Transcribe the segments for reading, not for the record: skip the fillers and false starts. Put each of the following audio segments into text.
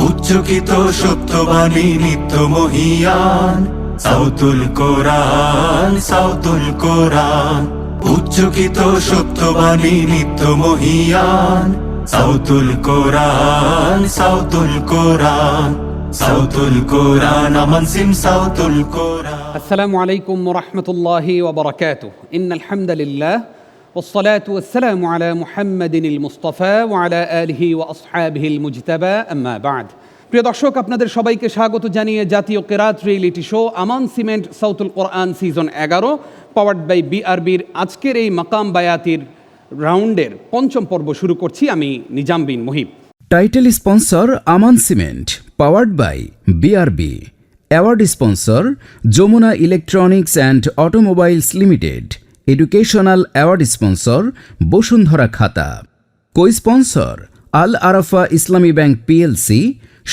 উচ্চকিত সত্যবাণী নিত্য মহিয়ান সাউতুল কোরআন, সাউতুল কোরআন। উচ্চকিত সত্যবাণী নিত্য মহিয়ান সাউতুল কোরআন, সাউতুল কোরআন, সাউতুল কোরআন। আমান সিম সাউতুল কোরআন। আসসালামু আলাইকুম ওয়া রাহমাতুল্লাহি ওয়া বারাকাতুহু। ইন্নাল হামদালিল্লাহ ওয়াসসালাতু ওয়াসসালামু আলা মুহাম্মাদিনিল মুস্তাফা ওয়া আলা আলিহি ওয়া আসহাবিহিল মুজতাবা, আম্মা বা'দ। প্রিয় দর্শক, আপনাদের সবাইকে স্বাগত জানিয়ে জাতীয় কেরাত reality show Aman cement Sautul Quran season 11 powered by বিআরবির আজকের এই মাকাম বায়াতির রাউন্ডের পঞ্চম পর্ব শুরু করছি। আমি Nizam Bin Muhib. Title sponsor Aman cement, powered by BRB. Award sponsor Jamuna electronics and automobiles limited. Educational award sponsor Bashundhara খাতা। Co sponsor Al Arafah Islami bank PLC,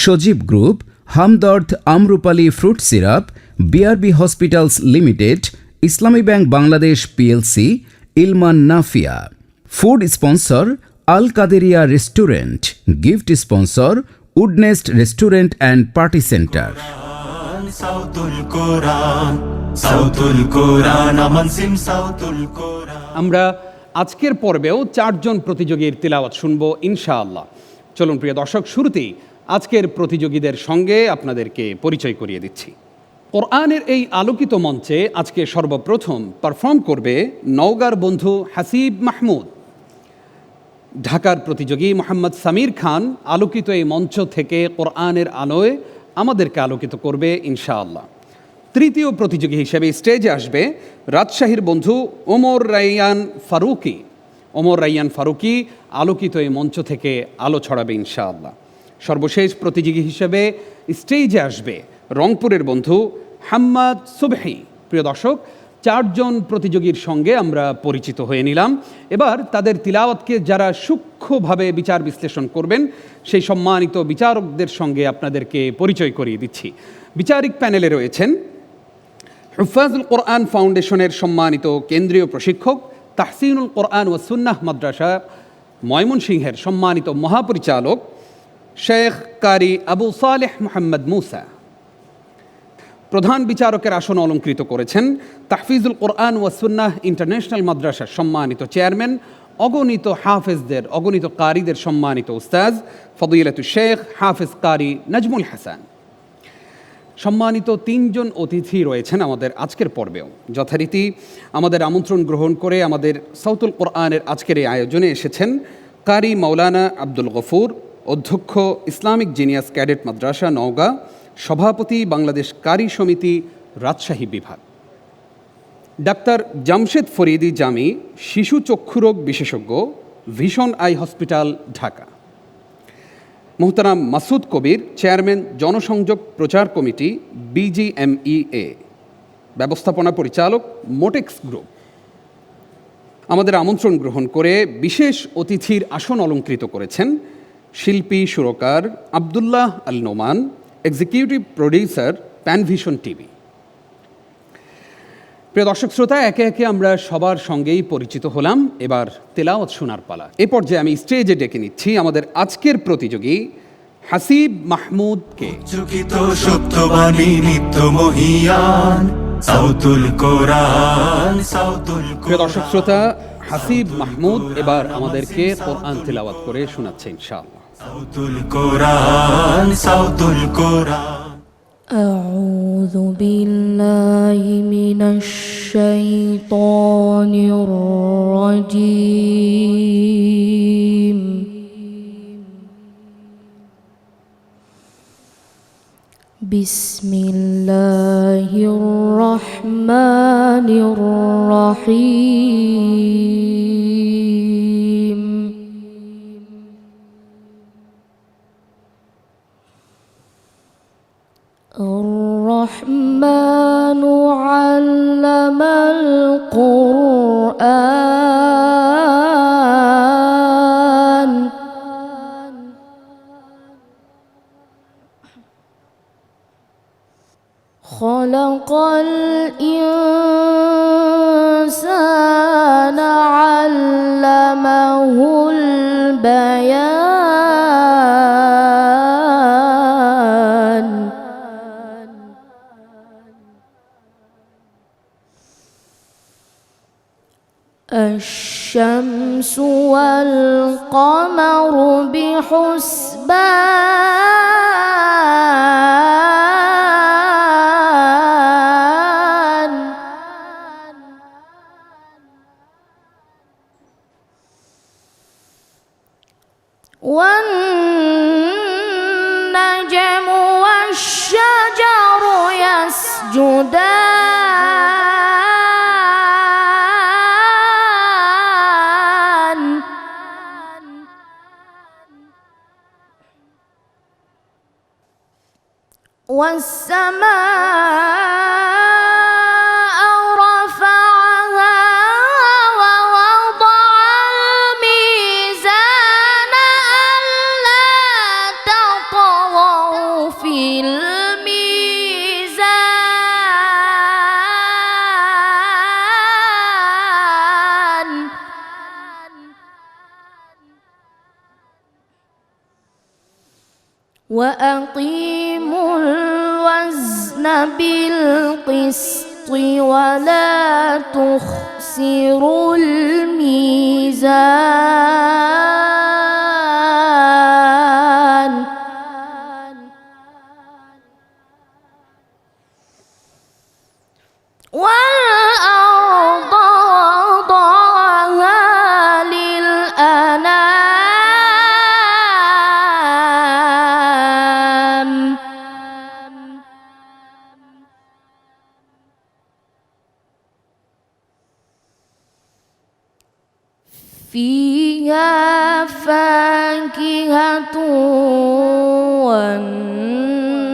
Sajeeb group, Hamdard Amrupali fruit syrup, BRB hospitals limited, Islami bank Bangladesh PLC, Ilman Nafia. Food sponsor Al Kaderia restaurant. Gift sponsor Woodnest restaurant and party centre. Sautul Quran, Sautul Quran, Aman সিম সাউতুল কোরআন। আমরা আজকের পর্বেও 4 জন প্রতিযোগীর তিলাওয়াত শুনবো ইনশাআল্লাহ। চলুন প্রিয় দর্শক, শুরুতেই আজকের প্রতিযোগীদের সঙ্গে আপনাদেরকে পরিচয় করিয়ে দিচ্ছি। কোরআনের এই আলোকিত মঞ্চে আজকে সর্বপ্রথম পারফর্ম করবে নওগাঁর বন্ধু হাসিব মাহমুদ। ঢাকার প্রতিযোগী মোহাম্মদ সামির খান আলোকিত এই মঞ্চ থেকে কোরআনের আলোয় আমাদেরকে আলোকিত করবে ইনশাআল্লাহ। তৃতীয় প্রতিযোগী হিসেবে স্টেজে আসবে রাজশাহীর বন্ধু ওমর রাইয়ান ফারুকি। ওমর রাইয়ান ফারুকি আলোকিত এই মঞ্চ থেকে আলো ছড়াবে ইনশাআল্লাহ। সর্বশেষ প্রতিযোগী হিসেবে স্টেজে আসবে রংপুরের বন্ধু হাম্মাদ সুবহি। প্রিয় দর্শক, 4 জন প্রতিযোগীর সঙ্গে আমরা পরিচিত হয়ে নিলাম। এবার তাদের তিলাওয়াতকে যারা সূক্ষ্মভাবে বিচার বিশ্লেষণ করবেন সেই সম্মানিত বিচারকদের সঙ্গে আপনাদেরকে পরিচয় করিয়ে দিচ্ছি। বিচারিক প্যানেলে রয়েছেন হুফাজুল কোরআন ফাউন্ডেশনের সম্মানিত কেন্দ্রীয় প্রশিক্ষক, তাহসিনুল কোরআন ওয়া সুন্নাহ মাদ্রাসা ময়মনসিংহের সম্মানিত মহাপরিচালক শেখ কারি আবু সালেহ মোহাম্মদ মুসা। প্রধান বিচারকের আসন অলঙ্কৃত করেছেন তাহফিজুল কোরআন ওয়া সুন্নাহ ইন্টারন্যাশনাল মাদ্রাসার সম্মানিত চেয়ারম্যান, অগণিত হাফেজদের, অগণিত কারীদের সম্মানিত উস্তাজ ফদিলাতুল শেখ হাফেজ কারি নাজমুল হাসান। সম্মানিত 3 জন অতিথি রয়েছেন আমাদের আজকের পর্বেও। যথারীতি আমাদের আমন্ত্রণ গ্রহণ করে আমাদের সাউতুল কোরআনের আজকের এই আয়োজনে এসেছেন কারি মাওলানা আব্দুল গফুর, অধ্যক্ষ ইসলামিক জিনিয়াস ক্যাডেট মাদ্রাসা নওগাঁ, সভাপতি বাংলাদেশ কারি সমিতি রাজশাহী বিভাগ। ডাক্তার জামশেদ ফরিদি জামি, শিশু চক্ষুরোগ বিশেষজ্ঞ, ভিশন আই হসপিটাল ঢাকা। মোহতারাম মাসুদ কবির, চেয়ারম্যান জনসংযোগ প্রচার কমিটি বিজিএমইএ, ব্যবস্থাপনা পরিচালক মোটেক্স গ্রুপ। আমাদের আমন্ত্রণ গ্রহণ করে বিশেষ অতিথির আসন অলঙ্কৃত করেছেন শিল্পী সুরকার Abdullah Al Noman, executive producer Panvision TV. প্রিয় দর্শক শ্রোতা, একে একে আমরা সবার সঙ্গেই পরিচিত হলাম। এবার তেলাওয়াত শোনার পালা। এ পর্যায়ে আমি স্টেজে ডেকে নিচ্ছি আমাদের আজকের প্রতিযোগী হাসিব মাহমুদকে। উচ্চকিত সত্যবাণী নিত্য মহিয়ান সাউতুল কোরআন, সাউতুল কোরআন। প্রিয় দর্শক শ্রোতা, হাসিব মাহমুদ এবার আমাদেরকে কোরআন তেলাওয়াত করে শোনাচ্ছে ইনশাআল্লাহ। সাউতুল কোরআন, সাউতুল কোরআন। أعوذ بالله من الشيطان الرجيم. بسم الله الرحمن الرحيم. الرحمن علم القرآن خلق الإنسان علمه البيان الشمس والقمر بحسبان والنجم والشجر يسجدان والسماء رفعها ووضع الميزان ألا تطغوا في الميزان وأقيموا الوزن بالقسط ولا تخسروا الميزان والأرض وضعها للأنام فيها فاكهة والنخل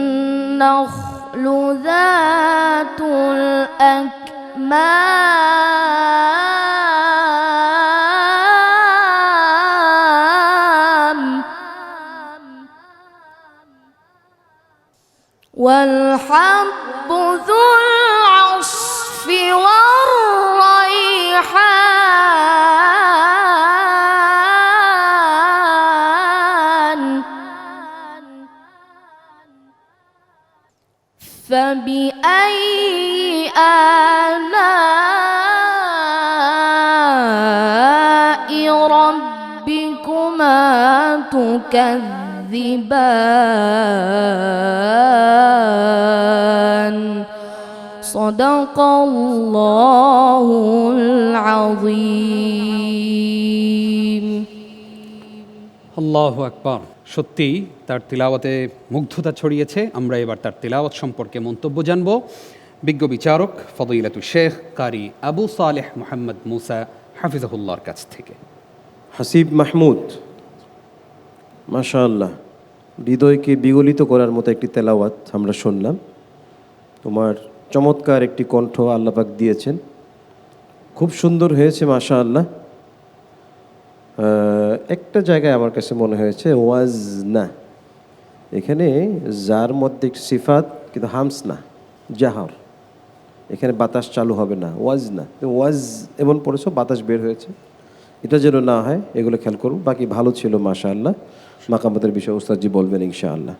ذات الأكمام والحب ذو العصف والريحان فبأي آلاء ربكما تكذبان صدق الله العظيم আল্লাহু আকবার। সত্যি তার তিলাওয়াতে মুগ্ধতা ছড়িয়েছে। আমরা এবার তার তিলাওয়াত সম্পর্কে মন্তব্য জানব বিজ্ঞ বিচারক ফদিলাতুল শেখ কারি আবু সালেহ মোহাম্মদ মুসা হাফিজাহুল্লাহর কাছ থেকে। হাসিব মাহমুদ, মাশাআল্লাহ, হৃদয়কে বিগলিত করার মতো একটি তেলাওয়াত আমরা শুনলাম। তোমার চমৎকার একটি কণ্ঠ আল্লাহ পাক দিয়েছেন, খুব সুন্দর হয়েছে মাশাআল্লাহ। একটা জায়গায় আমার কাছে মনে হয়েছে ওয়াজ না, এখানে যার মধ্যে একটি সিফাত কিন্তু হামস না, জাহর, এখানে বাতাস চালু হবে না, ওয়াজ না, ওয়াজ এমন পড়েছো বাতাস বের হয়েছে, এটা যেন না হয় এগুলো খেয়াল করুন। বাকি ভালো ছিল মাশাআল্লাহ। মাকামাতের বিষয়ে উস্তাদজি বলবেন ইনশাআল্লাহ।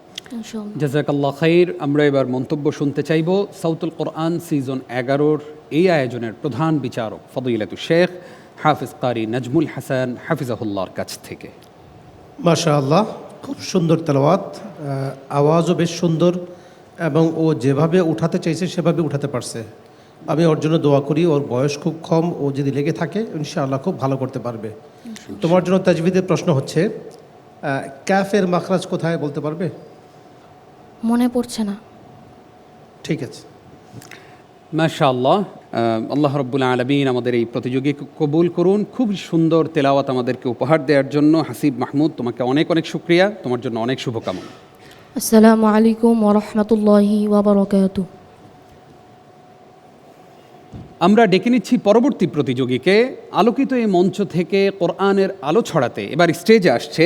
জাযাকাল্লাহ খাইর। আমরা এবার মন্তব্য শুনতে চাইব সাউতুল কোরআন সিজন 11-র এই আয়োজনের প্রধান বিচারক ফদিলাতুল শেখ হাফিজ কারি নাজমুল হাসান হাফিজাহুল্লাহর কাছ থেকে। মাশাআল্লাহ, খুব সুন্দর তেলাওয়াত, আওয়াজও বেশ সুন্দর এবং ও যেভাবে উঠাতে চাইছে সেভাবে উঠাতে পারছে। আমি ওর জন্য দোয়া করি, ওর বয়স খুব কম, ও যদি লেগে থাকে ইনশাআল্লাহ খুব ভালো করতে পারবে। তোমার জন্য তাজবিদের প্রশ্ন হচ্ছে ক্যাফের মাখরাজ কোথায় বলতে পারবে? মনে পড়ছে না। ঠিক আছে। মাশাআল্লাহ, আল্লাহ রাব্বুল আলামিন আমাদের এই প্রতিযোগীকে কবুল করুন। খুব সুন্দর তেলাওয়াত আমাদেরকে উপহার দেওয়ার জন্য হাসিব মাহমুদ, তোমাকে অনেক অনেক শুকরিয়া, তোমার জন্য অনেক শুভকামনা। আসসালামু আলাইকুম ওয়া রাহমাতুল্লাহি ওয়া বারাকাতুহু। আমরা ডেকে নিচ্ছি পরবর্তী প্রতিযোগীকে। আলোকিত এই মঞ্চ থেকে কোরআনের আলো ছড়াতে এবার স্টেজে আসছে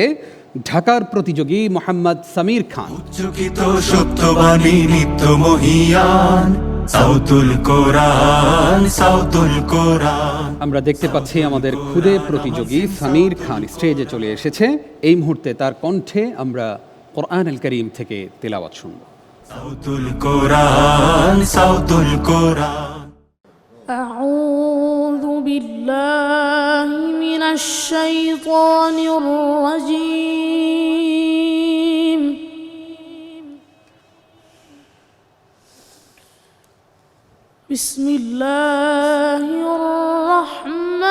ঢাকার প্রতিযোগী মোহাম্মদ সামির খান। উচ্চকিত সত্যবাণী নিত্য মহিয়ান, সাউতুল কোরআন আমরা দেখতে পাচ্ছি আমাদের খুদে প্রতিযোগী সামির খান স্টেজে চলে এসেছে। এই মুহূর্তে তার কণ্ঠে আমরা কোরআন আল করিম থেকে তেলাওয়াত শুনব। সাউতুল কোরআন أعوذ بالله من الشيطان الرجيم بسم الله الرحمن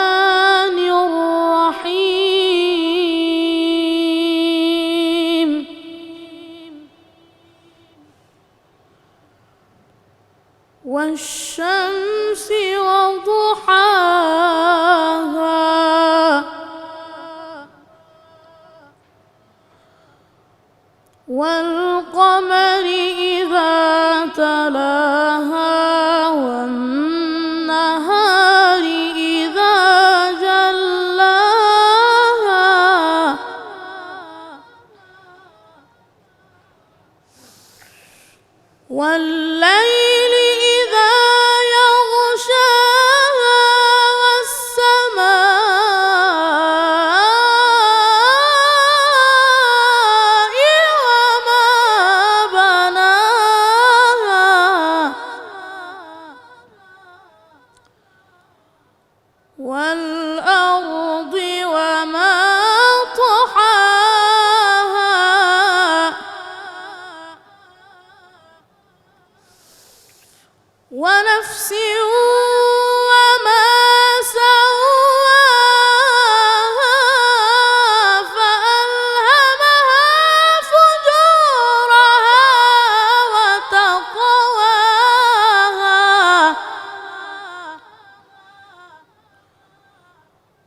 الرحيم والشمس وضحاها والقمر إذا تلاها والنهار إذا جلاها والليل إذا يغشاها والسماء وما بناها والأرض وما طحاها ونفس وما سواها فألهمها فجورها وتقواها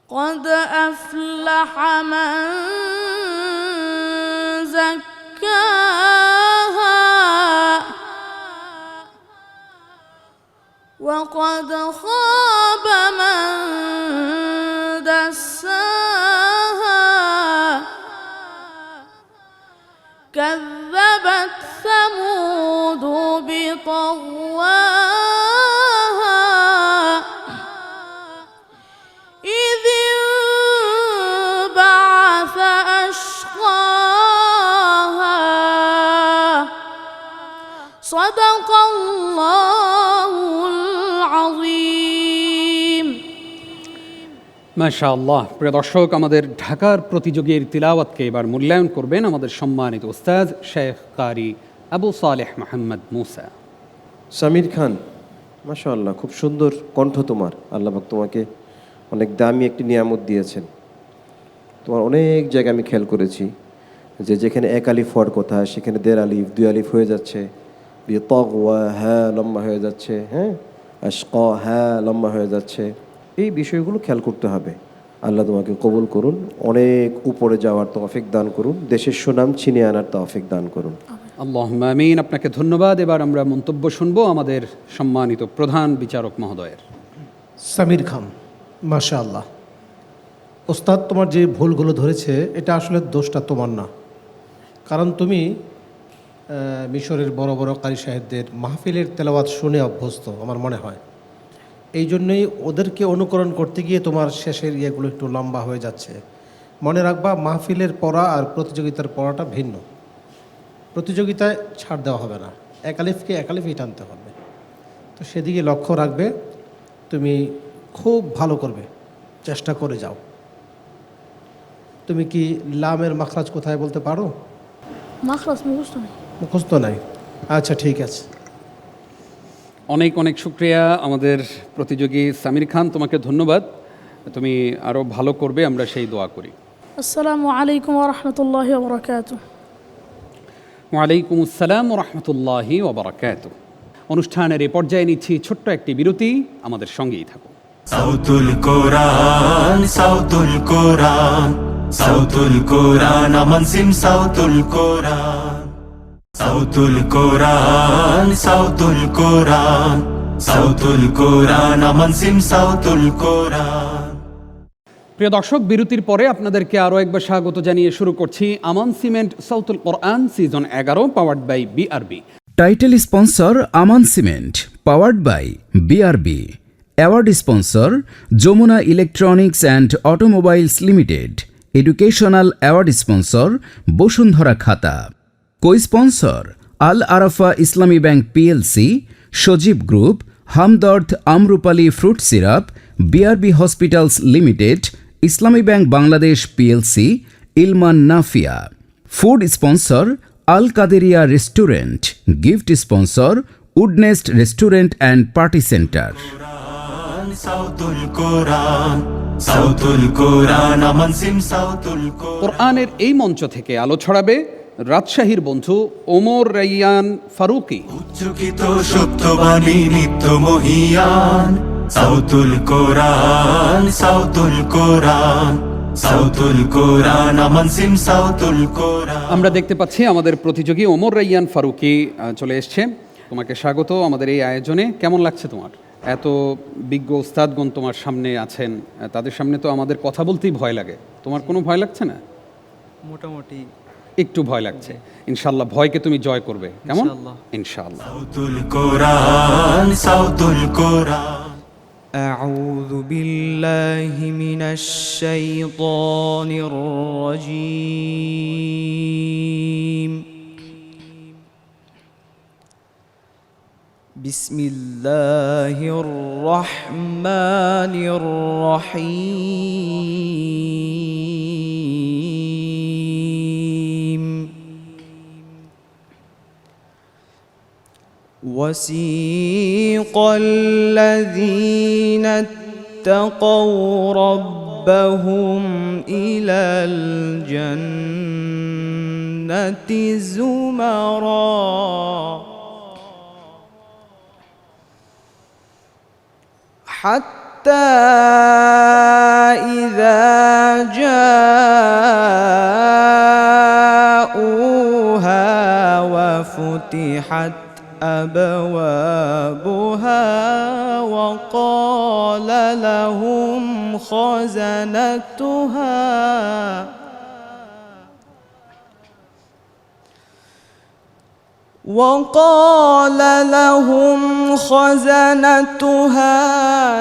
قد أفلح من زكاها وقد خاب من دساها كذبت ثمود بطغواها إذ انبعث أشقاها صدق الله العظيم মাশাআল্লাহ। প্রিয় দর্শক, আমাদের ঢাকার প্রতিযোগীর তিলাওয়াতকে এবার মূল্যায়ন করবেন আমাদের সম্মানিত উস্তাদ শেখ কারি আবু সালেহ মোহাম্মদ মুসা। সামির খান, মাশাআল্লাহ, খুব সুন্দর কণ্ঠ তোমার। আল্লাহ পাক তোমাকে অনেক দামি একটি নিয়ামত দিয়েছেন। তোমার অনেক জায়গায় আমি খেয়াল করেছি যে যেখানে এক আলিফ হওয়ার কথা সেখানে দেড় আলিফ, দুই আলিফ হয়ে যাচ্ছে, তগওয়া হ্যাঁ লম্বা হয়ে যাচ্ছে, হ্যাঁ আশকা হ্যাঁ লম্বা হয়ে যাচ্ছে। এই বিষয়গুলো খেয়াল করতে হবে। আল্লাহ তোমাকে কবুল করুন, অনেক উপরে যাওয়ার তৌফিক দান করুন, দেশের সুনাম ছিনিয়ে আনার তৌফিক দান করুন। আল্লাহুম্মা আমিন। আপনাকে ধন্যবাদ। এবার আমরা মন্তব্য শুনবো আমাদের সম্মানিত প্রধান বিচারক মহোদয়ের। সামির খান, মাশাআল্লাহ। ওস্তাদ তোমার যে ভুলগুলো ধরেছে এটা আসলে দোষটা তোমার না, কারণ তুমি মিশরের বড় বড় কারি সাহেবদের মাহফিলের তেলাওয়াত শুনে অভ্যস্ত আমার মনে হয়। এই জন্যই ওদেরকে অনুকরণ করতে গিয়ে তোমার শেষের ইয়েগুলো একটু লম্বা হয়ে যাচ্ছে। মনে রাখবা, মাহফিলের পড়া আর প্রতিযোগিতার পড়াটা ভিন্ন। প্রতিযোগিতায় ছাড় দেওয়া হবে না, এক আলিফকে এক আলিফই টানতে হবে। তো সেদিকে লক্ষ্য রাখবে, তুমি খুব ভালো করবে, চেষ্টা করে যাও। তুমি কি লামের মাখরাজ কোথায় বলতে পারো? মাখরাজ মুখস্থ নেই। মুখস্থ নাই? আচ্ছা, ঠিক আছে। অনেক অনেক শুক্রিয়া আমাদের প্রতিযোগী সামির খান, তোমাকে ধন্যবাদ। তুমি আরও ভালো করবে, আমরা সেই দোয়া করি। আসসালামু আলাইকুম ওয়া রাহমাতুল্লাহি ওয়া বারাকাতুহু। ওয়ালাইকুম আসসালাম ওয়া রাহমাতুল্লাহি ওয়া বারাকাতুহু। অনুষ্ঠানের এই পর্যায়ে নিচ্ছি ছোট্ট একটি বিরতি, আমাদের সঙ্গেই থাকুন। সাউতুল কোরআন, সাউতুল কোরআন, সাউতুল কোরআন, আমান সিম সাউতুল কোরআন, সাউতুল কোরআন, সাউতুল কোরআন, সাউতুল কোরআন, আমান সিম সাউতুল কোরআন। প্রিয় দর্শক, বিরতির পরে আপনাদেরকে আরও একবার স্বাগত জানিয়ে শুরু করছি Aman cement Sautul Quran season 11 powered by BRB. Title sponsor Aman cement powered by BRB. Award sponsor Jamuna electronics and automobiles limited. Educational award sponsor Bashundhara খাতা। Co sponsor Al Arafah Islami bank PLC, Sajeeb group, Hamdard Amrupali fruit syrup, BRB hospitals limited, Islami bank Bangladesh PLC, Ilman Nafia. Food sponsor Al Kaderia restaurant. Gift sponsor Woodnest restaurant and party centre. Sautul Quran, Sautul Quran, Aman সিম সাউতুল কোরআন। কোরআনের এই মঞ্চ থেকে আলো ছড়াবে রাজশাহীর বন্ধু ওমর রাইয়ান ফারুকী। উচ্চকিত সত্যবাণী নিত্য মহিয়ান, সাউতুল কোরআন, সাউতুল কোরআন, সাউতুল কোরআন, আমান সিম সাউতুল কোরআন। আমরা দেখতে পাচ্ছি আমাদের প্রতিযোগী ওমর রাইয়ান ফারুকী চলে এসছে। তোমাকে স্বাগত আমাদের এই আয়োজনে। কেমন লাগছে তোমার? এত বিজ্ঞ উস্তাদগণ তোমার সামনে আছেন, তাদের সামনে তো আমাদের কথা বলতেই ভয় লাগে। তোমার কোনো ভয় লাগছে না? মোটামুটি একটু ভয় লাগছে। ইনশাআল্লাহ ভয়কে তুমি জয় করবে, কেমন? ইনশাআল্লাহ। ইনশাআল্লাহ। সাউতুল কোরআন, সাউতুল কোরআন। أعوذ بالله من الشيطان الرجيم. بسم الله الرحمن الرحيم. وسيق الذين اتقوا ربهم إلى الجنة زمرًا حتى إذا جاءوها وفتحت أبوابها وقال لهم خزنتها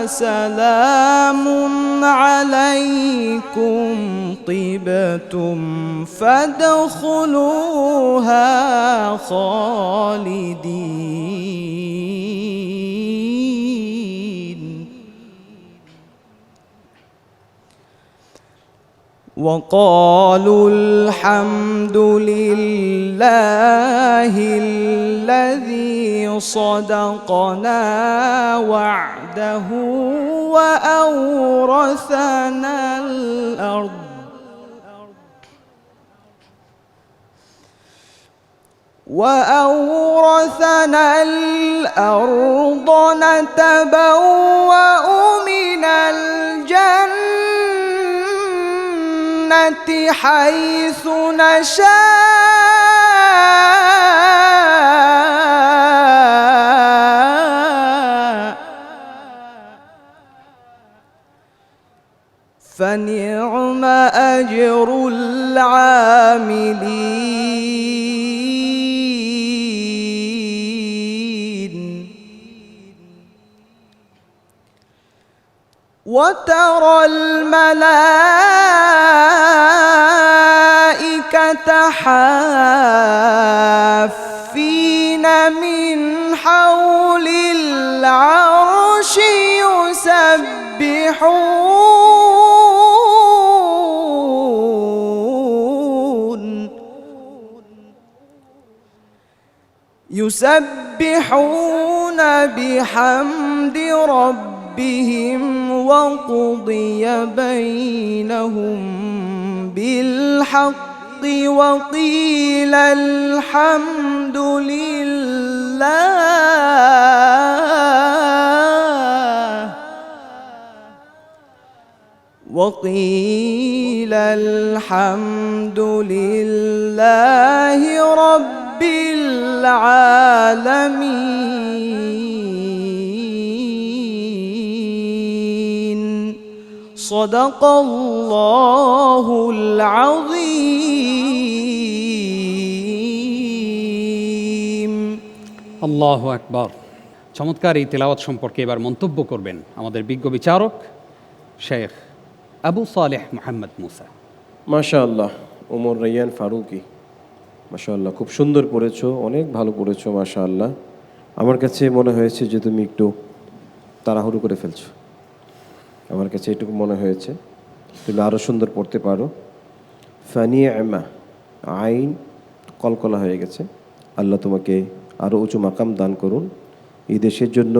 سلام عليكم طبتم فادخلوها خالدين. وقالوا الحمد لله الذي صدقنا وعده وأورثنا الأرض نتبوأ من الجنة حيث نشاء فنعم أجر العاملين. وترى الملائكة حافين من حول العرش يسبحون بحمد ربهم وقضي بينهم بالحق وقيل الحمد لله رب العالمين. صدق الله العظيم. আল্লাহু আকবার। চমৎকার এই তেলাওয়াত সম্পর্কে এবার মন্তব্য করবেন আমাদের বিজ্ঞ বিচারক শেখ আবু সালেহ মোহাম্মদ মুসা। মাশাআল্লাহ, ওমর রাইয়ান ফারুকি, মাশাআল্লাহ খুব সুন্দর পড়েছো, অনেক ভালো পড়েছো মাশাআল্লাহ। আমার কাছে মনে হয়েছে যে তুমি একটু তাড়াহুড়ো করে ফেলছো, আমার কাছে এটুকু মনে হয়েছে। তুমি আরও সুন্দর পড়তে পারো। ফানিআমা, আইন কলকলা হয়ে গেছে। আল্লাহ তোমাকে আরও উঁচু মাকাম দান করুন, এই দেশের জন্য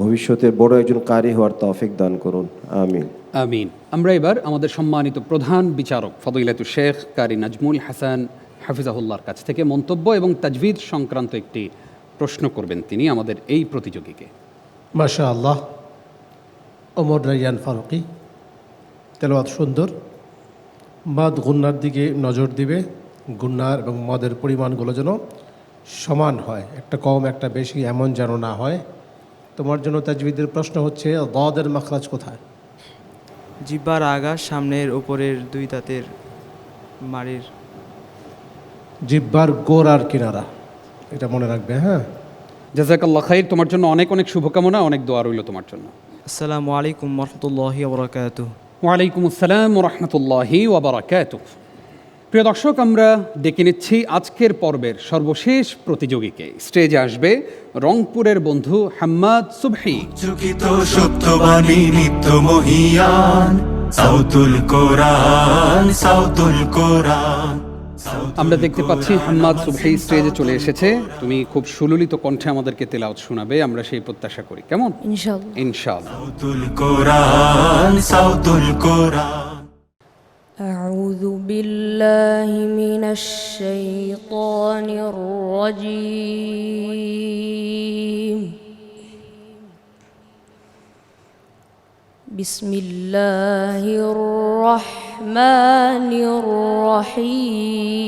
ভবিষ্যতের বড় একজন কারি হওয়ার তৌফিক দান করুন, আমিন আমিন। আমরা এবার আমাদের সম্মানিত প্রধান বিচারক ফদিলাতুল শেখ কারি নাজমুল হাসান হাফিজাহুল্লাহর কাছ থেকে মন্তব্য এবং তাজভিদ সংক্রান্ত একটি প্রশ্ন করবেন তিনি আমাদের এই প্রতিযোগীকে। মাশাআল্লাহ, ওমর রাইয়ান ফারুকি, তেলাওয়াত সুন্দর। মাদ গুন্নার দিকে নজর দিবে, গুন্নার এবং মদের পরিমাণগুলো যেন সমান হয়, একটা কম একটা বেশি এমন যেন না হয়। তোমার জন্য তাজবিদের প্রশ্ন হচ্ছে দাদের মাখরাজ কোথায়? জিহ্বার আগা, সামনের উপরের দুই দাঁতের মাড়ির। জিহ্বার গোড় আর কিনারা, এটা মনে রাখবে। হ্যাঁ, জাযাকাল্লাহ খাইর। তোমার জন্য অনেক অনেক শুভকামনা, অনেক দোয়া রইল তোমার জন্য। আসসালামু আলাইকুম রহমতুল্লাহি ওবরাকাতুহ। ওয়ালাইকুম আসসালাম রহমতুল্লাহি ওয়াবারাকাতুহ। প্রিয় দর্শক, আমরা ডেকে নিচ্ছি আজকের পর্বের সর্বশেষ প্রতিযোগীকে। স্টেজে আসবে রংপুরের বন্ধু হাম্মাদ সুবহি। চকিত সত্যবাণী নিত্য মহিয়ান, সাউতুল কোরআন, সাউতুল কোরআন। আমরা দেখতে পাচ্ছি হাম্মাদ সুবহি স্টেজে চলে এসেছে। তুমি খুব সুললিত কণ্ঠে আমাদেরকে তেলাওয়াত শোনাবে, আমরা সেই প্রত্যাশা করি। কেমন? ইনশাআল্লাহ। ইনশাআল্লাহ। সাউতুল কোরআন, সাউতুল কোরআন। أعوذ بالله من الشيطان الرجيم. بسم الله الرحمن الرحيم.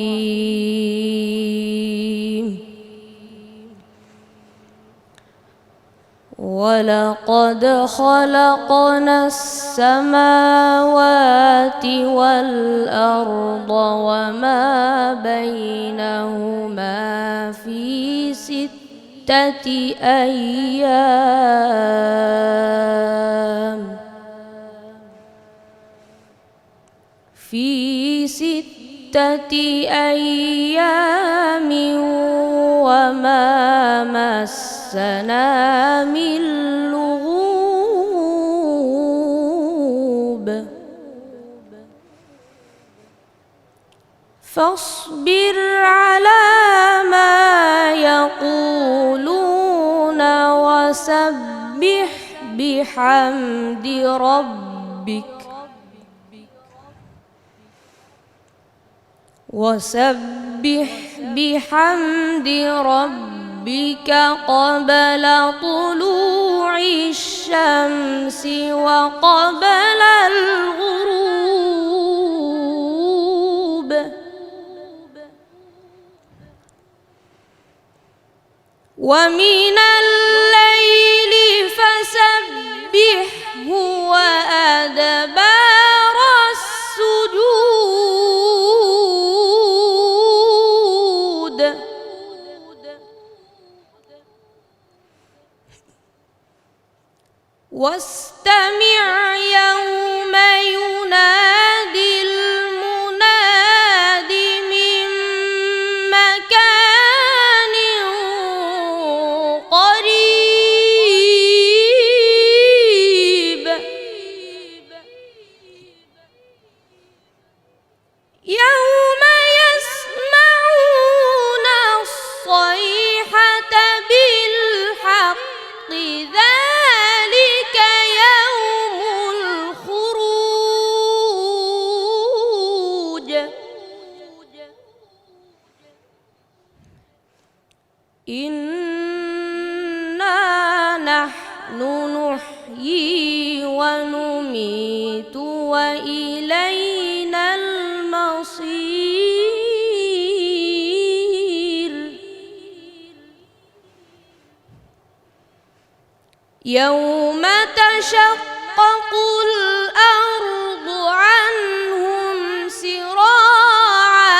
ولقد خلقنا السماوات والأرض وما بينهما في 6 أيام. في 6 أيام وما مسنا من لغوب. فاصبر على ما يقولون وسبح بحمد ربك قبل طلوع الشمس وقبل الغروب. ومن الليل فسبحه وأدبار السجود. واستمع يوم ينادي المناد من مكان قريب. يوم يسمعون الصيحة بالحق ذلك يوم الخروج. إنا نحن نحيي ونميت وإلينا المصير. يوم تشقق الأرض عنهم سراعا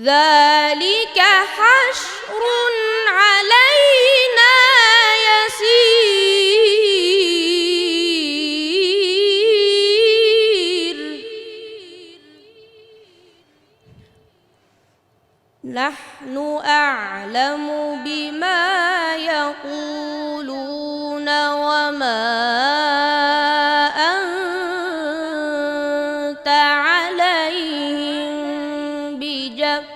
ذلك حشر علينا يسير نحن أعلم بما يقولون وما أنت عليهم بجبار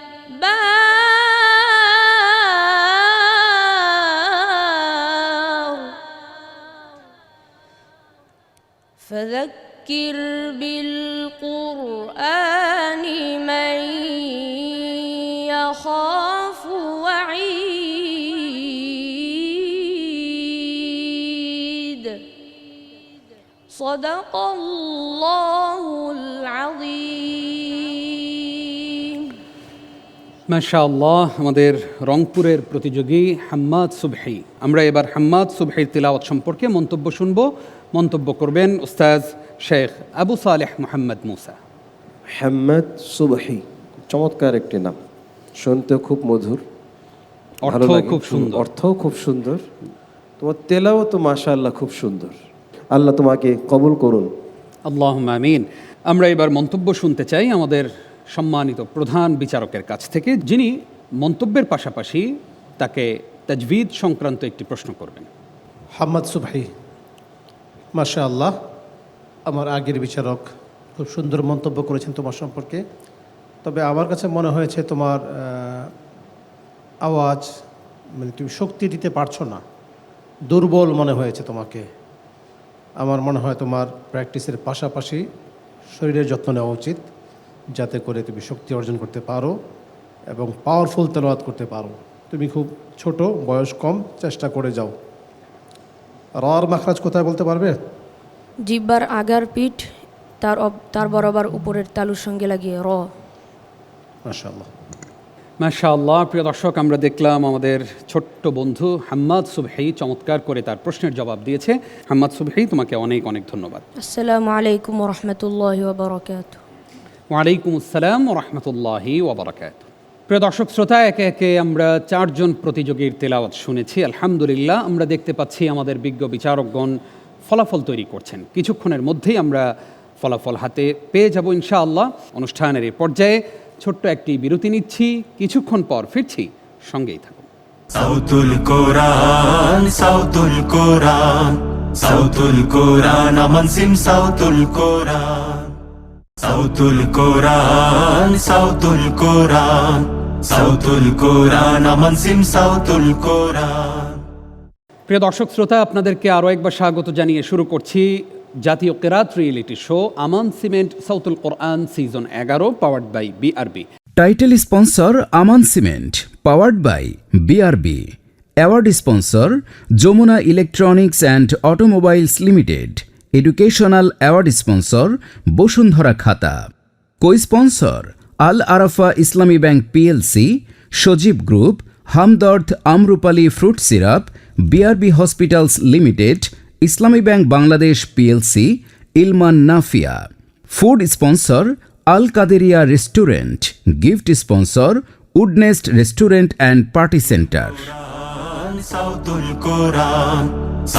فذكر بالقرآن من يخاف وعيد صدق الله العظيم মাশাআল্লাহ, আমাদের রংপুরের প্রতিযোগী হাম্মাদ সুবহি। আমরা এবার হাম্মাদ সুবহির তিলাওয়াত সম্পর্কে মন্তব্য শুনব। মন্তব্য করবেন উস্তাজ শেখ আবু সালেহ মোহাম্মদ মুসা। হাম্মাদ সুবহি, চমৎকার একটি নাম, শুনতেও খুব মধুর, ভালো অর্থ লাগে, খুব সুন্দর। অর্থও খুব সুন্দর, তোমার তেলাও তো মাশাআল্লাহ খুব সুন্দর। আল্লাহ তোমাকে কবুল করুন। আল্লাহুম্মা আমিন। আমরা এবার মন্তব্য শুনতে চাই আমাদের সম্মানিত প্রধান বিচারকের কাছ থেকে, যিনি মন্তব্যের পাশাপাশি তাকে তাজভিদ সংক্রান্ত একটি প্রশ্ন করবেন। হাম্মাদ সুবহি, মাশাআল্লাহ, আমার আগের বিচারক খুব সুন্দর মন্তব্য করেছেন তোমার সম্পর্কে। তবে আমার কাছে মনে হয়েছে তোমার আওয়াজ, মানে তুমি শক্তি দিতে পারছো না, দুর্বল মনে হয়েছে তোমাকে। আমার মনে হয় তোমার প্র্যাকটিসের পাশাপাশি শরীরের যত্ন নেওয়া উচিত, যাতে করে তুমি শক্তি অর্জন করতে পারো এবং পাওয়ারফুল তেলাওয়াত করতে পারো। তুমি খুব ছোট, বয়স কম, চেষ্টা করে যাও। রর মাখরাজ কোথায় বলতে পারবে? জিহ্বার আগার পিঠ তার বরাবর উপরের তালুর সঙ্গে লাগিয়ে র। মাশাআল্লাহ। মাশাআল্লাহ। প্রিয় দর্শক, আমরা দেখলাম আমাদের ছোট্ট বন্ধু হাম্মাদ সুবহি চমৎকার করে তার প্রশ্নের জবাব দিয়েছে। হাম্মাদ সুবহি, তোমাকে অনেক অনেক ধন্যবাদ। আসসালামু আলাইকুম ওয়া রাহমাতুল্লাহি ওয়া বারাকাতুহু। ওয়ালাইকুম আসসালাম ওয়া রাহমাতুল্লাহি ওয়া বারাকাতুহু। প্রিয় দর্শক শ্রোতা, একে একে আমরা চারজন প্রতিযোগীর তেলাওয়াত শুনেছি। আলহামদুলিল্লাহ, আমরা দেখতে পাচ্ছি আমাদের বিজ্ঞ বিচারকগণ ফলাফল তৈরি করছেন। কিছুক্ষণের মধ্যেই আমরা ফলাফল হাতে পেয়ে যাব ইনশাআল্লাহ। অনুষ্ঠানের এই পর্যায়ে ছোট্ট একটি বিরতি নিচ্ছি, কিছুক্ষণ পর ফিরছি, সঙ্গেই থাকুন। সাউতুল কোরআন, সাউতুল কোরআন, সাউতুল কোরআন, আমান সিম সাউতুল কোরআন, সাউতুল কোরআন, সাউতুল কোরআন, সাউতুল কোরআন, আমান সিম সাউতুল কোরআন। প্রিয় দর্শক শ্রোতা, আপনাদেরকে আরও একবার স্বাগত জানিয়ে শুরু করছি জাতীয় কেরাত reality show Aman cement Sautul Quran season 11, powered by BRB. Title sponsor Aman cement, powered by BRB. Award sponsor Jamuna electronics and automobiles limited. Educational award sponsor Bashundhara খাতা। Co sponsor Al Arafah Islami bank PLC, Sajeeb group, Hamdard Amrupali fruit syrup, BRB hospitals limited, Islami bank Bangladesh PLC, Ilman Nafia. Food sponsor Al Kaderia restaurant. Gift sponsor Woodnest restaurant and party centre. Sautul Quran,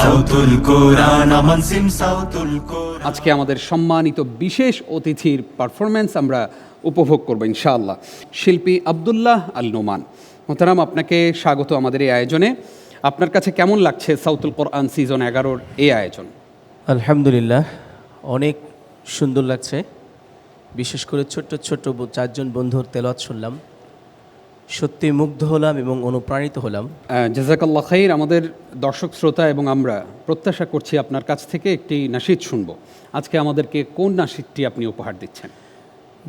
Sautul Quran, Aman সিম সাউতুল কোরআন। আজকে আমাদের সম্মানিত বিশেষ অতিথির performance আমরা উপভোগ করব ইনশাআল্লাহ। শিল্পী আব্দুল্লাহ আল নোমান, মোহতারাম, আপনাকে স্বাগত আমাদের এই আয়োজনে। আপনার কাছে কেমন লাগছে সাউতুল কোরআন সিজন 11-র এই আয়োজন? আলহামদুলিল্লাহ, অনেক সুন্দর লাগছে। বিশেষ করে ছোট্ট ছোট্ট চারজন বন্ধুর তেলাওয়াত শুনলাম, সত্যি মুগ্ধ হলাম এবং অনুপ্রাণিত হলাম। জাযাকাল্লাহ খাইর। আমাদের দর্শক শ্রোতা এবং আমরা প্রত্যাশা করছি আপনার কাছ থেকে একটি নাশিদ শুনবো। আজকে আমাদেরকে কোন নাশিদটি আপনি উপহার দিচ্ছেন?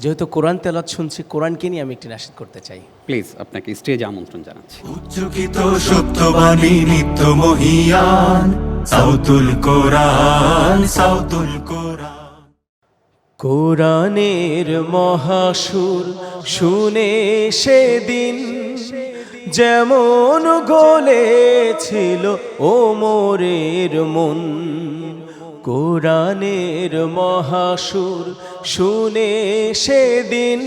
যেহেতু কোরআন তেলাওয়াত শুনছি, কোরআনকে নিয়ে আমি একটি নাশিদ করতে চাই। প্লিজ, আপনাকে স্টেজে আমন্ত্রণ জানাচ্ছি। উচ্চকিত সত্যবাণী নিত্য মহিয়ান, সাউতুল কোরআন, সাউতুল কোরআন। কোরআনের মহাসুর শুনে সেদিন যেমন গলেছিল ওমরের মন। কোরআনের মহাসুর শুনে সেদিন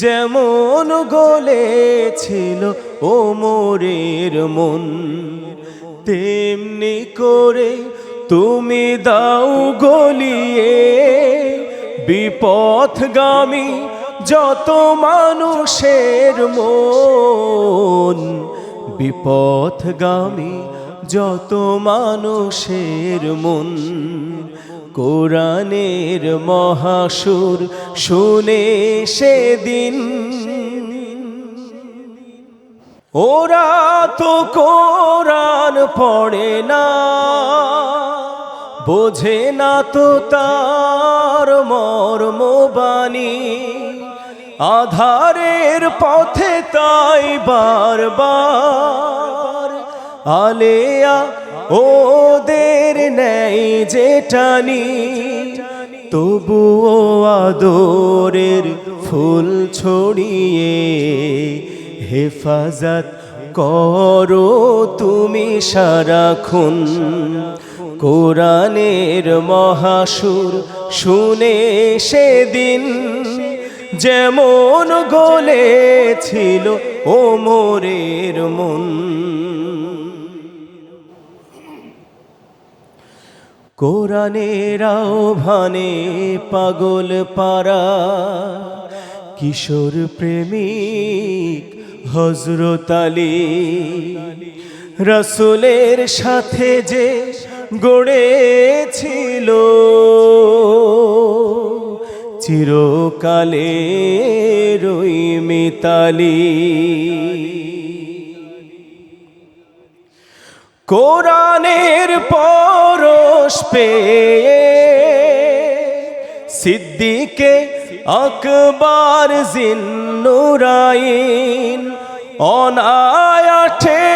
যেমন গলেছিল ওমরের মন, তেমনি করে তুমি দাও গলিয়ে বিপথগামী যত মানুষের মন, বিপথগামী যত মানুষের মন। কোরআনের মহাসুর শুনে সেদিন ওরা তো কোরআন পড়ে না, বোঝে না তো তার মর্মবাণী, আধারের পথে তাই বারবার আলেয়া ওদের নেই যেটানি, তবুও আদরের ফুল ছড়িয়ে হেফাজত করো তুমি সারাক্ষণ। কোরআনের মহাসুর শুনে সেদিন যেমন গলেছিল ওমরের মন। কোরআনের আহ্বানে পাগল পারা কিশোর প্রেমিক হযরত আলী, রাসূলের সাথে যে গড়েছিল চিরকালের ওই মিতালি। কোরআনের পরশ পেয়ে সিদ্দিকে আকবর জিন্নুরাইন অনায়াঠে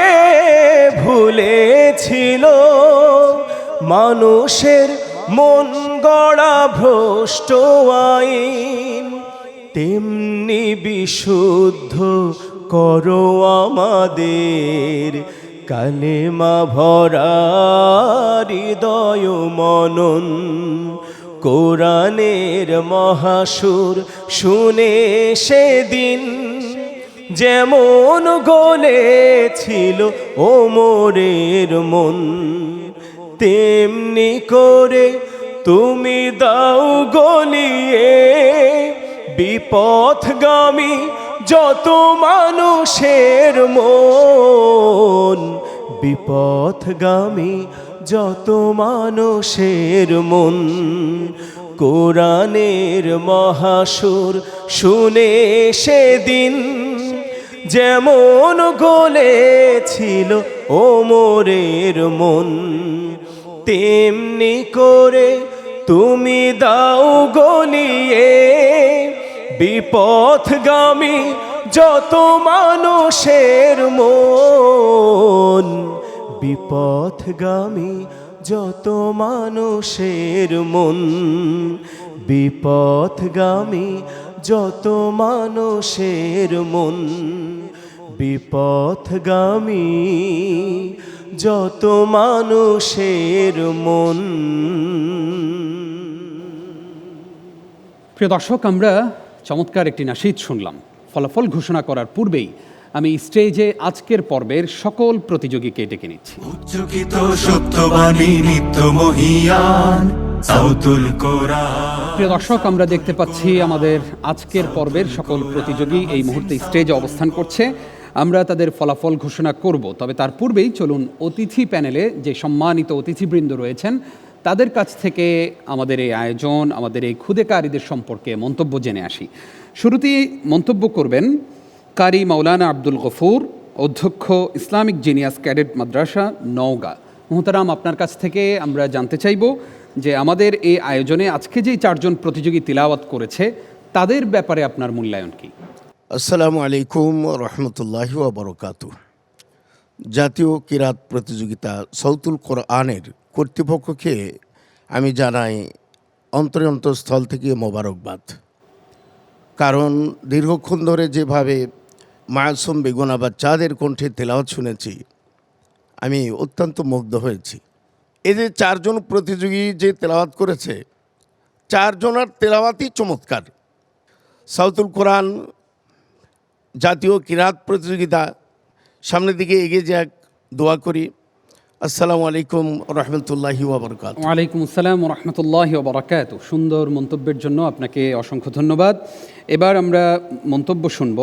ভুলেছিল মানুষের মন গড়া ভ্রষ্ট আইন। তেমনি বিশুদ্ধ করো আমাদের কালেমা ভরা হৃদয় মনন। কোরআনের মহাসুর শুনে সেদিন যেমন গলেছিল ওমরের মন, তেমনি করে তুমি দাও গলিয়ে বিপথগামী যত মানুষের মন, বিপথগামী যত মানুষের মন। কোরআনের মহাসুর শুনে সেদিন যেমন গলেছিল ওমরের মন, তেমনি করে তুমি দাও গলিয়ে বিপথগামী যত মানুষের মন, বিপথগামী যত মানুষের মন, বিপথগামী যত মানুষের মন, বিপথগামী যত মানুষের মন। প্রিয় দর্শক, আমরা চমৎকার একটি নাশিদ শুনলাম। ফলাফল ঘোষণা করার পূর্বেই আমি স্টেজে আজকের পর্বের সকল প্রতিযোগীকে ডেকে নিচ্ছি। উচ্চকিত সত্যবাণী নিত্য মহিয়ান সাউতুল কোরআন। প্রিয় দর্শক, আমরা দেখতে পাচ্ছি আমাদের আজকের পর্বের সকল প্রতিযোগী এই মুহূর্তে স্টেজে অবস্থান করছে। আমরা তাদের ফলাফল ঘোষণা করব, তবে তার পূর্বেই চলুন অতিথি প্যানেলে যে সম্মানিত অতিথিবৃন্দ রয়েছেন তাদের কাছ থেকে আমাদের এই আয়োজন, আমাদের এই খুদেকারীদের সম্পর্কে মন্তব্য জেনে আসি। শুরুতেই মন্তব্য করবেন কারি মাওলানা আব্দুল গফুর, অধ্যক্ষ ইসলামিক জিনিয়াস ক্যাডেট মাদ্রাসা নওগাঁ। মোহতারাম, আপনার কাছ থেকে আমরা জানতে চাইব যে আমাদের এই আয়োজনে আজকে যেই চারজন প্রতিযোগী তিলাওয়াত করেছে তাদের ব্যাপারে আপনার মূল্যায়ন কি? আসসালামু আলাইকুম রহমতুল্লাহি ওয়া বারাকাতুহু। জাতীয় কিরাত প্রতিযোগিতা সাউতুল কোরআনের কর্তৃপক্ষকে আমি জানাই অন্তরস্থল থেকে মোবারকবাদ। কারণ দীর্ঘক্ষণ ধরে যেভাবে মায়াসুম বেগুনা বাচ্চাদের কণ্ঠে তেলাওয়াত শুনেছি, আমি অত্যন্ত মুগ্ধ হয়েছি। এই যে চারজন প্রতিযোগী যে তেলাওয়াত করেছে, চারজনের তেলাওয়াতই চমৎকার। সাউতুল কোরআন জাতীয় কিরাত প্রতিযোগিতা সামনের দিকে এগিয়ে যাক, দোয়া করি। আসসালামু আলাইকুম রহমতুল্লাহি ওয়াবারকাতুহু। ওয়ালাইকুম আসসালাম রহমতুল্লাহ বরাকাত। সুন্দর মন্তব্যের জন্য আপনাকে অসংখ্য ধন্যবাদ। এবার আমরা মন্তব্য শুনব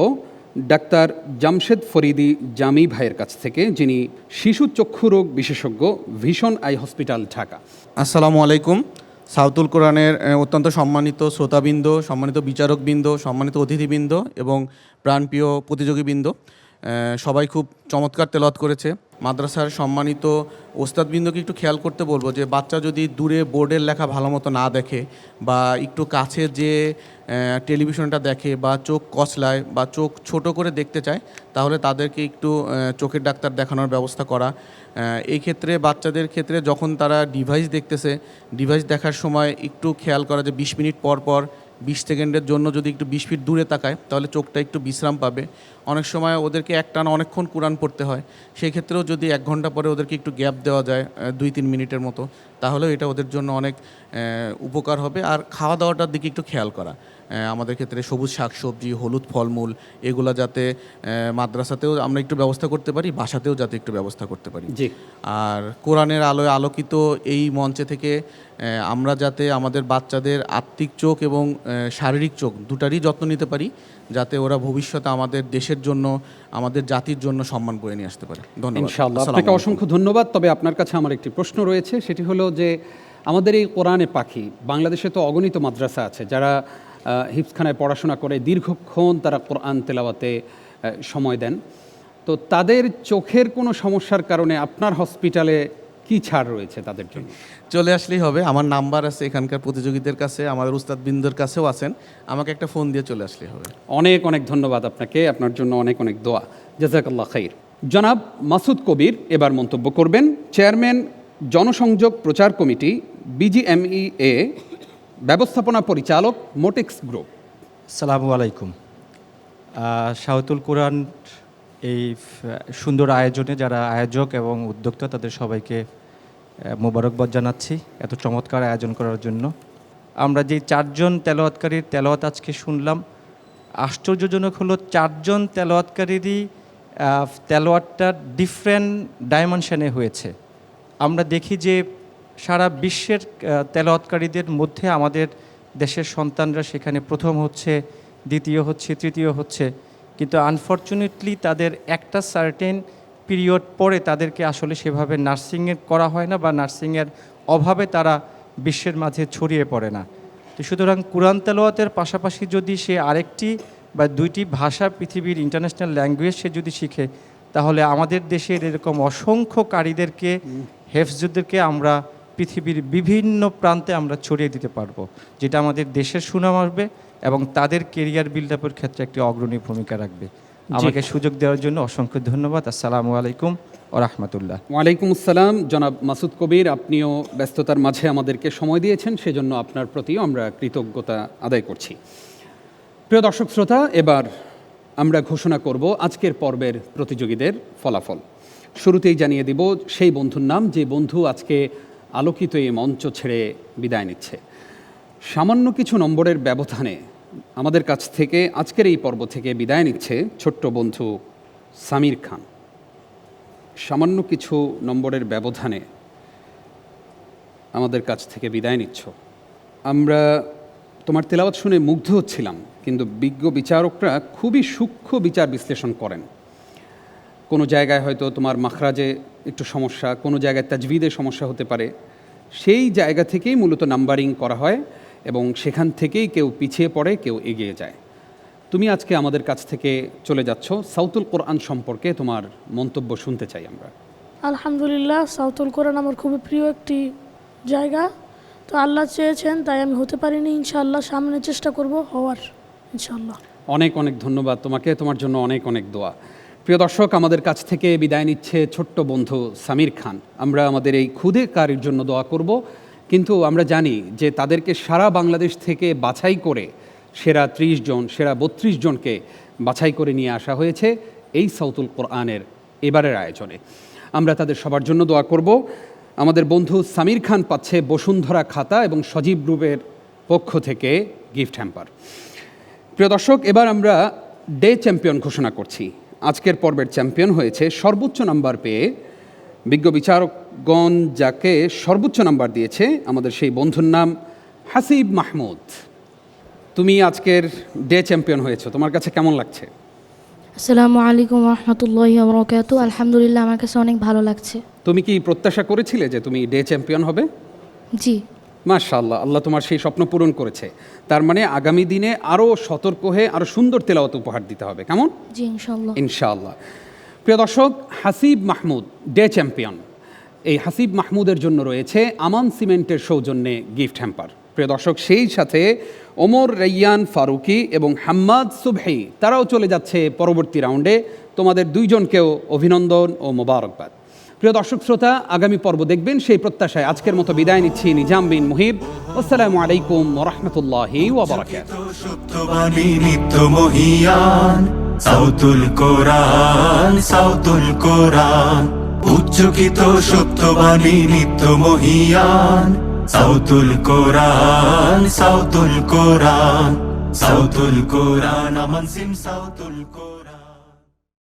ডাক্তার জামশেদ ফরিদি জামি ভাইয়ের কাছ থেকে, যিনি শিশু চক্ষু রোগ বিশেষজ্ঞ, ভিশন আই হসপিটাল, ঢাকা। আসসালামু আলাইকুম। সাউতুল কোরআনের অত্যন্ত সম্মানিত শ্রোতাবৃন্দ, সম্মানিত বিচারকবৃন্দ, সম্মানিত অতিথিবৃন্দ এবং প্রাণপ্রিয় প্রতিযোগীবৃন্দ, সবাই খুব চমৎকার তেলাওয়াত করেছে। মাদ্রাসার সম্মানিত ওস্তাদবৃন্দকে একটু খেয়াল করতে বলবো যে বাচ্চা যদি দূরে বোর্ডের লেখা ভালো মতো না দেখে বা একটু কাছে যে টেলিভিশনটা দেখে বা চোখ কচলায় বা চোখ ছোট করে দেখতে চায়, তাহলে তাদেরকে একটু চোখের ডাক্তার দেখানোর ব্যবস্থা করা। এই ক্ষেত্রে বাচ্চাদের ক্ষেত্রে যখন তারা ডিভাইস দেখতেছে, ডিভাইস দেখার সময় একটু খেয়াল করা যে 20 মিনিট পর পর 20 সেকেন্ডের জন্য যদি একটু 20 ফিট দূরে তাকায় তাহলে চোখটা একটু বিশ্রাম পাবে। অনেক সময় ওদেরকে একটানা অনেকক্ষণ কোরআন পড়তে হয়, সেই ক্ষেত্রেও যদি 1 ঘন্টা পরে ওদেরকে একটু গ্যাপ দেওয়া যায় 2-3 মিনিটের মতো, তাহলেও এটা ওদের জন্য অনেক উপকার হবে। আর খাওয়া দাওয়াটার দিকে একটু খেয়াল করা, আমাদের ক্ষেত্রে সবুজ শাকসবজি, হলুদ ফলমূল, এগুলা যাতে মাদ্রাসাতেও আমরা একটু ব্যবস্থা করতে পারি, বাসাতেও যাতে একটু ব্যবস্থা করতে পারি। আর কোরআনের আলোয় আলোকিত এই মঞ্চে থেকে আমরা যাতে আমাদের বাচ্চাদের আত্মিক চোখ এবং শারীরিক চোখ দুটারই যত্ন নিতে পারি, যাতে ওরা ভবিষ্যতে আমাদের দেশের জন্য, আমাদের জাতির জন্য সম্মান বয়ে নিয়ে আসতে পারে। ধন্যবাদ। ইনশাআল্লাহ, আপনাকে অসংখ্য ধন্যবাদ। তবে আপনার কাছে আমার একটি প্রশ্ন রয়েছে, সেটি হলো যে আমাদের এই কোরআনে পাখি, বাংলাদেশে তো অগণিত মাদ্রাসা আছে যারা হিফজখানায় পড়াশোনা করে দীর্ঘক্ষণ তারা কোরআন তেলাওয়াতে সময় দেন, তো তাদের চোখের কোনো সমস্যার কারণে আপনার হসপিটালে কি ছাড় রয়েছে তাদের জন্য? চলে আসলেই হবে, আমার নাম্বার আছে এখানকার প্রতিযোগীদের কাছে, আমাদের উস্তাদবৃন্দর কাছেও আছেন, আমাকে একটা ফোন দিয়ে চলে আসলেই হবে। অনেক অনেক ধন্যবাদ আপনাকে, আপনার জন্য অনেক অনেক দোয়া। জাযাকাল্লাহ খাইর। জনাব মাসুদ কবির এবার মন্তব্য করবেন, চেয়ারম্যান জনসংযোগ প্রচার কমিটি, BGMEA, ব্যবস্থাপনা পরিচালক, মোটেক্স গ্রুপ। আসসালামু আলাইকুম। সাউতুল কোরআন এই সুন্দর আয়োজনে যারা আয়োজক এবং উদ্যোক্তা তাদের সবাইকে মোবারকবাদ জানাচ্ছি এত চমৎকার আয়োজন করার জন্য। আমরা যে 4 জন তেলাওয়াতকারীর তেলাওয়াত আজকে শুনলাম, আশ্চর্যজনক হলো 4 জন তেলাওয়াতকারীরই তেলাওয়াতটা ডিফারেন্ট ডাইমেনশনে হয়েছে। আমরা দেখি যে সারা বিশ্বের তেলাওয়াতকারীদের মধ্যে আমাদের দেশের সন্তানরা সেখানে প্রথম হচ্ছে, দ্বিতীয় হচ্ছে, তৃতীয় হচ্ছে, কিন্তু আনফর্চুনেটলি তাদের একটা সার্টেন পিরিয়ড পরে তাদেরকে আসলে সেভাবে নার্সিংয়ের করা হয় না, বা নার্সিংয়ের অভাবে তারা বিশ্বের মাঝে ছড়িয়ে পড়ে না। তো সুতরাং কোরআন তেলাওয়াতের পাশাপাশি যদি সে আরেকটি বা 2টি ভাষা, পৃথিবীর ইন্টারন্যাশনাল ল্যাঙ্গুয়েজ সে যদি শিখে, তাহলে আমাদের দেশের এরকম অসংখ্য কারীদেরকে, হেফজুদেরকে আমরা পৃথিবীর বিভিন্ন প্রান্তে আমরা ছড়িয়ে দিতে পারবো, যেটা আমাদের দেশের সুনাম আসবে এবং তাদের কেরিয়ার বিল্ড আপের ক্ষেত্রে একটি অগ্রণী ভূমিকা রাখবে। আমাকে সুযোগ দেওয়ার জন্য অসংখ্য ধন্যবাদ। আসসালামু আলাইকুম ওয়া রাহমাতুল্লাহ। ওয়ালাইকুম আসসালাম। জনাব মাসুদ কবির, আপনিও ব্যস্ততার মাঝে আমাদেরকে সময় দিয়েছেন, সেজন্য আপনার প্রতিও আমরা কৃতজ্ঞতা আদায় করছি। প্রিয় দর্শক শ্রোতা, এবার আমরা ঘোষণা করব আজকের পর্বের প্রতিযোগীদের ফলাফল। শুরুতেই জানিয়ে দিব সেই বন্ধুর নাম যে বন্ধু আজকে আলোকিত এই মঞ্চ ছেড়ে বিদায় নিচ্ছে। সামান্য কিছু নম্বরের ব্যবধানে আমাদের কাছ থেকে আজকের এই পর্ব থেকে বিদায় নিচ্ছে ছোট্ট বন্ধু সামির খান। সামান্য কিছু নম্বরের ব্যবধানে আমাদের কাছ থেকে বিদায় নিচ্ছ। আমরা তোমার তেলাওয়াত শুনে মুগ্ধ হচ্ছিলাম, কিন্তু বিজ্ঞ বিচারকরা খুবই সূক্ষ্ম বিচার বিশ্লেষণ করেন। কোনো জায়গায় হয়তো তোমার মাখরাজে একটু সমস্যা, কোনো জায়গায় তাজবিদে সমস্যা হতে পারে, সেই জায়গা থেকেই মূলত নাম্বারিং করা হয় এবং সেখান থেকেই কেউ পিছিয়ে পড়ে, কেউ এগিয়ে যায়। তুমি আজকে আমাদের কাছ থেকে চলে যাচ্ছ, সাউতুল কোরআন সম্পর্কে তোমার মন্তব্য শুনতে চাই আমরা। আলহামদুলিল্লাহ, সাউতুল কোরআন আমার খুবই প্রিয় একটি জায়গা। তো আল্লাহ চেয়েছেন তাই আমি হতে পারিনি, ইনশাআল্লাহ সামনে চেষ্টা করব হওয়ার, ইনশাআল্লাহ। অনেক অনেক ধন্যবাদ তোমাকে, তোমার জন্য অনেক অনেক দোয়া। প্রিয় দর্শক, আমাদের কাছ থেকে বিদায় নিচ্ছে ছোট্ট বন্ধু সামির খান। আমরা আমাদের এই ক্ষুদে কারির জন্য দোয়া করব, কিন্তু আমরা জানি যে তাদেরকে সারা বাংলাদেশ থেকে বাছাই করে সেরা 30 জন, সেরা 32 জনকে বাছাই করে নিয়ে আসা হয়েছে এই সাউতুল কোরআনের এবারের আয়োজনে। আমরা তাদের সবার জন্য দোয়া করব। আমাদের বন্ধু সামির খান পাচ্ছে বসুন্ধরা খাতা এবং সজীব গ্রুপের পক্ষ থেকে গিফট হ্যাম্পার। প্রিয় দর্শক, এবার আমরা ডে চ্যাম্পিয়ন ঘোষণা করছি। আজকের পর্বের চ্যাম্পিয়ন হয়েছে সর্বোচ্চ নাম্বার পেয়ে, বিজ্ঞ বিচারকগণ যাকে সর্বোচ্চ নাম্বার দিয়েছে, আমাদের সেই বন্ধুর নাম হাসিব মাহমুদ। তুমি আজকের ডে চ্যাম্পিয়ন হয়েছো, তোমার কাছে কেমন লাগছে? আসসালামু আলাইকুম রহমতুল্লাহি বরকাতু। আলহামদুলিল্লাহ, আমার কাছে অনেক ভালো লাগছে। তুমি কি প্রত্যাশা করেছিলে যে তুমি ডে চ্যাম্পিয়ন হবে? জি। মাশাআল্লাহ, আল্লাহ তোমার সেই স্বপ্ন পূরণ করেছে। তার মানে আগামী দিনে আরও সতর্ক হয়ে আরও সুন্দর তেলাওয়াত উপহার দিতে হবে, কেমন? জি ইনশাআল্লাহ। ইনশাআল্লাহ। প্রিয় দর্শক, হাসিব মাহমুদ ডে চ্যাম্পিয়ন। এই হাসিব মাহমুদের জন্য রয়েছে আমান সিমেন্টের সৌজন্যে গিফট হ্যাম্পার। প্রিয় দর্শক, সেই সাথে ওমর রাইয়ান ফারুকি এবং হাম্মাদ সুবহি তারাও চলে যাচ্ছে পরবর্তী রাউন্ডে। তোমাদের দুইজনকেও অভিনন্দন ও মোবারকবাদ। প্রিয় দর্শক শ্রোতা, আগামী পর্ব দেখবেন সেই প্রত্যাশায় আজকের মতো বিদায় নিচ্ছি। নিজাম বিন মুহিব। আসসালামু আলাইকুম ওয়া রাহমাতুল্লাহি ওয়া বারাকাতুহু। সত্যবাণী নিত্য মহিয়ান, সাউতুল কোরআন, সাউতুল কোরআন। উচ্চকিত সত্যবাণী নিত্য মহিয়ান, সাউতুল কোরআন, সাউতুল কোরআন, সাউতুল কোরআন, আমান সিম সাউতুল কোরআন।